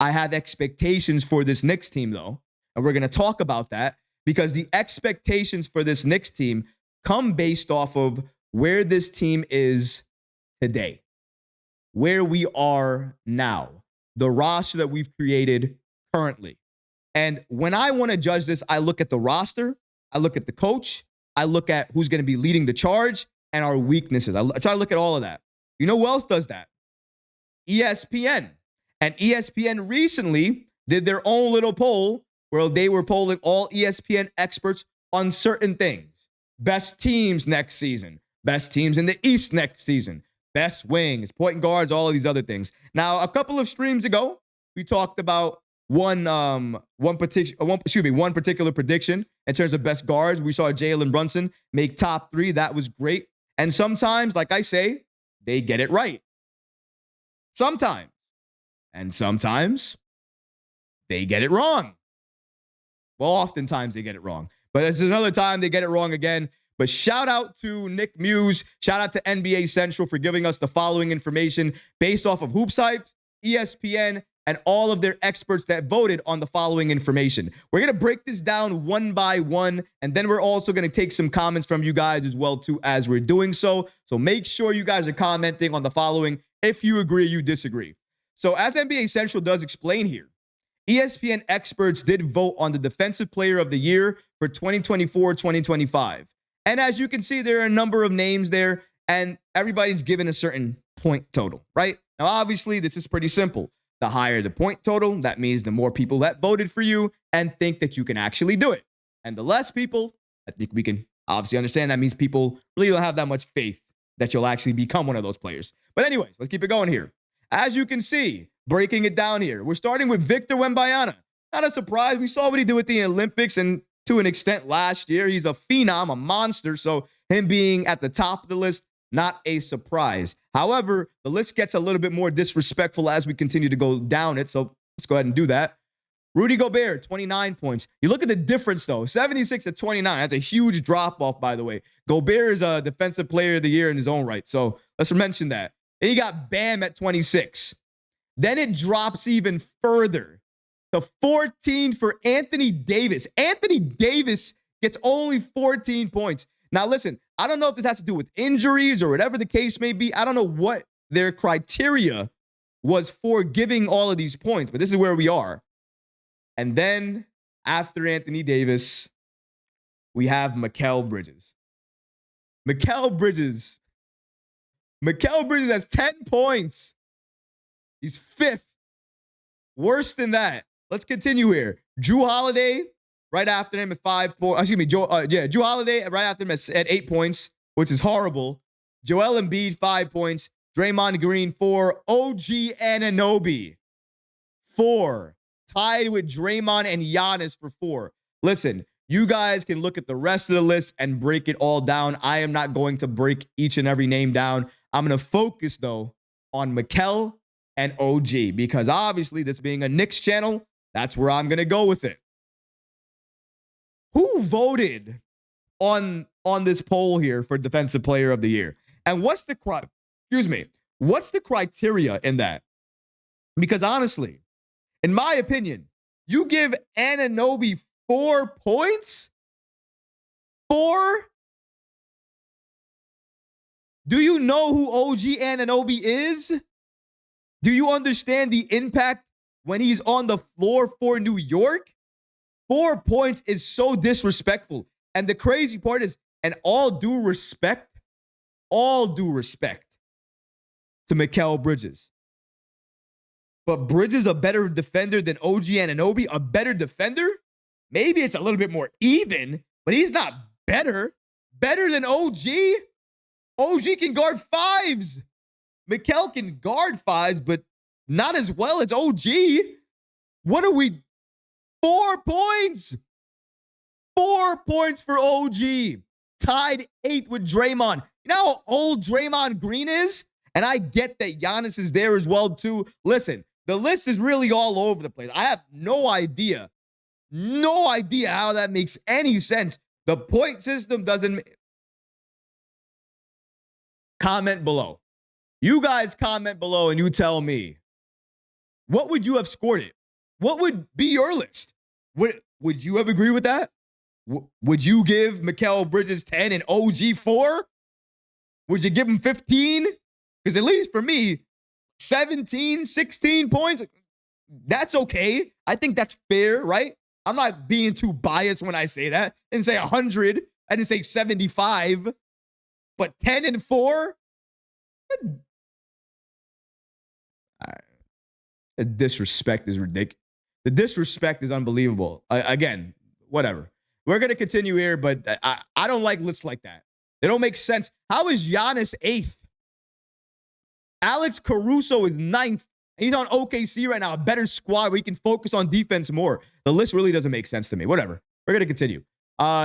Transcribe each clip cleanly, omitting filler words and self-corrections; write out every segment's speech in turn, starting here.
I have expectations for this Knicks team, though, and we're going to talk about that because the expectations for this Knicks team come based off of where this team is today, where we are now, the roster that we've created currently. And when I want to judge this, I look at the roster, I look at the coach, I look at who's going to be leading the charge and our weaknesses. I try to look at all of that. You know who else does that? ESPN. And ESPN recently did their own little poll where they were polling all ESPN experts on certain things. Best teams next season, best teams in the East next season, best wings, point guards, all of these other things. Now, a couple of streams ago, we talked about one particular prediction in terms of best guards. We saw Jalen Brunson make top 3. That was great. And sometimes, like I say, they get it right. Sometimes. And sometimes they get it wrong. Well, oftentimes they get it wrong. But there's another time they get it wrong again. But shout out to Nick Muse. Shout out to NBA Central for giving us the following information based off of HoopsHype, ESPN, and all of their experts that voted on the following information. We're going to break this down one by one, and then we're also going to take some comments from you guys as well, too, as we're doing so. So make sure you guys are commenting on the following if you agree or you disagree. So as NBA Central does explain here, ESPN experts did vote on the Defensive Player of the Year for 2024-2025. And as you can see, there are a number of names there, and everybody's given a certain point total, right? Now, obviously, this is pretty simple. The higher the point total, that means the more people that voted for you and think that you can actually do it. And the less people, I think we can obviously understand that means people really don't have that much faith that you'll actually become one of those players. But anyways, let's keep it going here. As you can see, breaking it down here, we're starting with Victor Wembanyama. Not a surprise. We saw what he did with the Olympics and to an extent last year. He's a phenom, a monster. So him being at the top of the list, not a surprise. However, the list gets a little bit more disrespectful as we continue to go down it. So let's go ahead and do that. Rudy Gobert, 29 points. You look at the difference, though, 76 to 29. That's a huge drop-off, by the way. Gobert is a Defensive Player of the Year in his own right. So let's mention that. And you got Bam at 26. Then it drops even further to 14 for Anthony Davis. Anthony Davis gets only 14 points. Now, listen, I don't know if this has to do with injuries or whatever the case may be. I don't know what their criteria was for giving all of these points, but this is where we are. And then after Anthony Davis, we have Mikal Bridges. Mikal Bridges has 10 points. He's 5th. Worse than that. Let's continue here. Drew Holiday right after him at 5 points. Drew Holiday right after him at 8 points, which is horrible. Joel Embiid, 5 points. Draymond Green, 4. OG Anunoby, 4. Tied with Draymond and Giannis for 4. Listen, you guys can look at the rest of the list and break it all down. I am not going to break each and every name down. I'm going to focus, though, on Mikal and OG because obviously this being a Knicks channel, that's where I'm going to go with it. Who voted on this poll here for Defensive Player of the Year? And what's the criteria in that? Because honestly, in my opinion, you give Anunoby 4 points? 4? Do you know who OG Anunoby is? Do you understand the impact when he's on the floor for New York? 4 points is so disrespectful. And the crazy part is, and all due respect to Mikal Bridges. But Bridges a better defender than OG Anunoby? A better defender? Maybe it's a little bit more even, but he's not better. Better than OG? OG can guard 5s. Mikal can guard 5s, but not as well as OG. What are we? 4 points. 4 points for OG. Tied 8th with Draymond. You know how old Draymond Green is? And I get that Giannis is there as well, too. Listen, the list is really all over the place. I have no idea how that makes any sense. The point system doesn't. Comment below. You guys comment below and you tell me. what would you have scored it? What would be your list? Would you have agreed with that? Would you give Mikal Bridges 10 and OG 4? Would you give him 15? Because at least for me, 17, 16 points, that's okay. I think that's fair, right? I'm not being too biased when I say that. I didn't say 100. I didn't say 75. But 10 and 4? The disrespect is ridiculous. The disrespect is unbelievable. Again, whatever. We're going to continue here, but I don't like lists like that. They don't make sense. How is Giannis 8th? Alex Caruso is 9th. And he's on OKC right now, a better squad where he can focus on defense more. The list really doesn't make sense to me. Whatever. We're going to continue.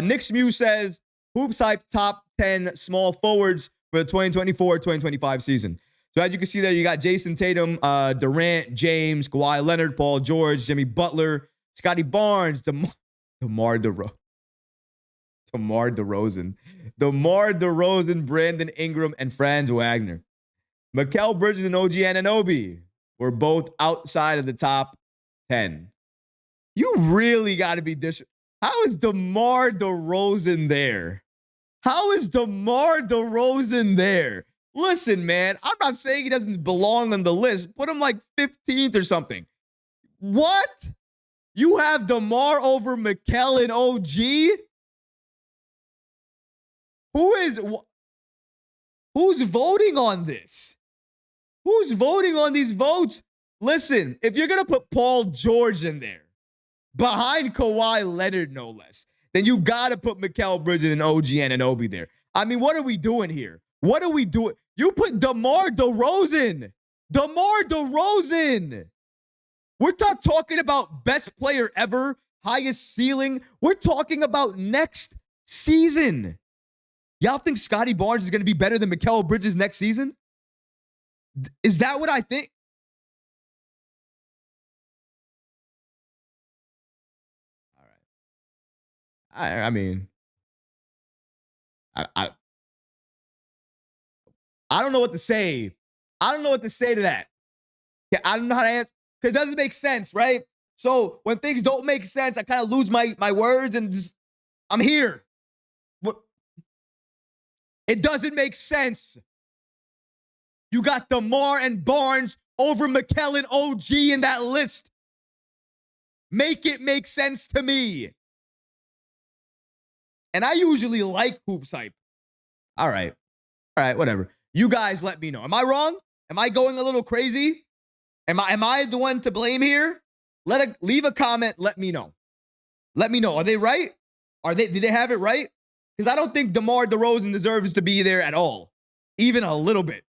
Knicks Mew says, HoopsHype top 10 small forwards for the 2024-2025 season. So as you can see there, you got Jason Tatum, Durant, James, Kawhi Leonard, Paul George, Jimmy Butler, Scotty Barnes, DeMar DeRozan, Brandon Ingram, and Franz Wagner. Mikal Bridges and OG Anunoby were both outside of the top 10. You really got to be How is DeMar DeRozan there? How is DeMar DeRozan there? Listen, man, I'm not saying he doesn't belong on the list. Put him like 15th or something. What? You have DeMar over Mikal and OG? Who's voting on this? Who's voting on these votes? Listen, if you're going to put Paul George in there, behind Kawhi Leonard, no less, then you got to put Mikal Bridges and OG Anunoby there. I mean, what are we doing here? What are we doing? You put DeMar DeRozan. DeMar DeRozan. We're not talking about best player ever, highest ceiling. We're talking about next season. Y'all think Scotty Barnes is going to be better than Mikal Bridges next season? Is that what I think? All right. I mean, I don't know what to say. I don't know what to say to that. I don't know how to answer because it doesn't make sense, right? So when things don't make sense, I kind of lose my words and just, I'm here. It doesn't make sense. You got DeMar and Barnes over Mikal and OG in that list. Make it make sense to me. And I usually like HoopsHype. All right, whatever. You guys let me know. Am I wrong? Am I going a little crazy? Am I the one to blame here? Leave a comment. Let me know. Let me know. Are they right? Did they have it right? Because I don't think DeMar DeRozan deserves to be there at all. Even a little bit.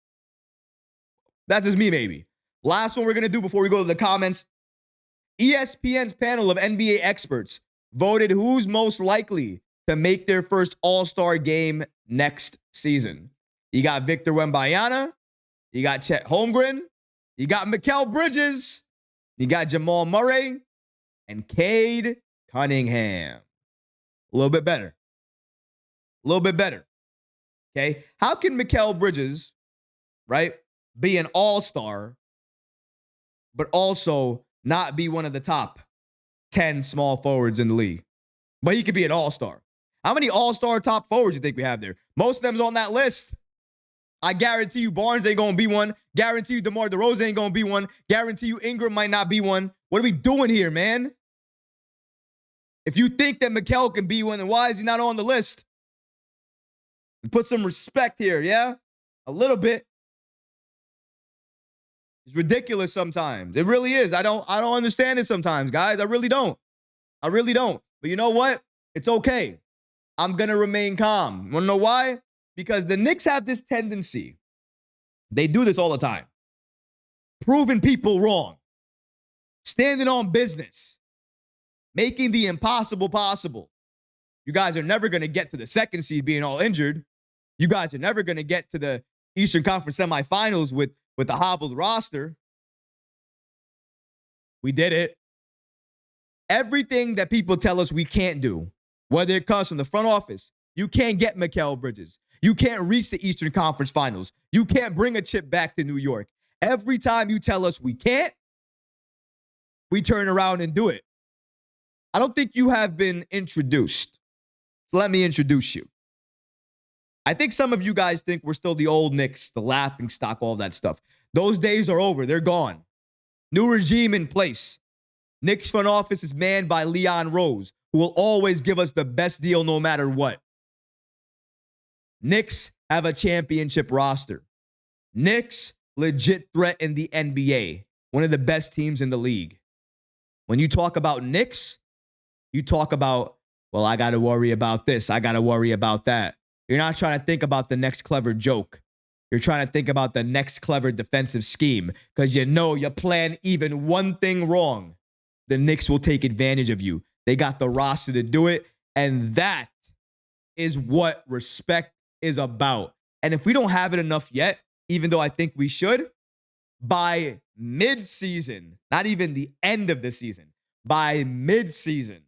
That's just me, maybe. Last one we're going to do before we go to the comments. ESPN's panel of NBA experts voted who's most likely to make their first All-Star game next season. You got Victor Wembanyama. You got Chet Holmgren. You got Mikal Bridges. You got Jamal Murray. And Cade Cunningham. A little bit better. A little bit better. Okay? How can Mikal Bridges, right, be an all-star, but also not be one of the top 10 small forwards in the league? But he could be an all-star. How many all-star top forwards do you think we have there? Most of them's on that list. I guarantee you Barnes ain't going to be one. Guarantee you DeMar DeRozan ain't going to be one. Guarantee you Ingram might not be one. What are we doing here, man? If you think that Mikal can be one, then why is he not on the list? Put some respect here, yeah? A little bit. It's ridiculous sometimes. It really is. I don't understand it sometimes, guys. I really don't. I really don't. But you know what? It's okay. I'm going to remain calm. Want to know why? Because the Knicks have this tendency. They do this all the time. Proving people wrong. Standing on business. Making the impossible possible. You guys are never going to get to the second seed being all injured. You guys are never going to get to the Eastern Conference semifinals with the hobbled roster. We did it. Everything that people tell us we can't do, whether it comes from the front office, you can't get Mikal Bridges. You can't reach the Eastern Conference Finals. You can't bring a chip back to New York. Every time you tell us we can't, we turn around and do it. I don't think you have been introduced. So let me introduce you. I think some of you guys think we're still the old Knicks, the laughing stock, all that stuff. Those days are over. They're gone. New regime in place. Knicks front office is manned by Leon Rose, who will always give us the best deal no matter what. Knicks have a championship roster. Knicks, legit threat in the NBA. One of the best teams in the league. When you talk about Knicks, you talk about, well, I got to worry about this. I got to worry about that. You're not trying to think about the next clever joke. You're trying to think about the next clever defensive scheme because you know you plan even one thing wrong. The Knicks will take advantage of you. They got the roster to do it, and that is what respect is about. And if we don't have it enough yet, even though I think we should, by mid-season, not even the end of the season, by mid-season,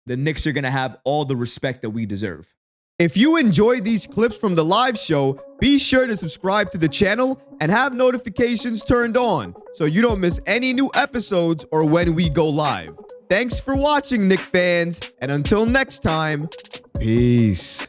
the Knicks are going to have all the respect that we deserve. If you enjoyed these clips from the live show, be sure to subscribe to the channel and have notifications turned on so you don't miss any new episodes or when we go live. Thanks for watching, Knicks fans, and until next time, peace.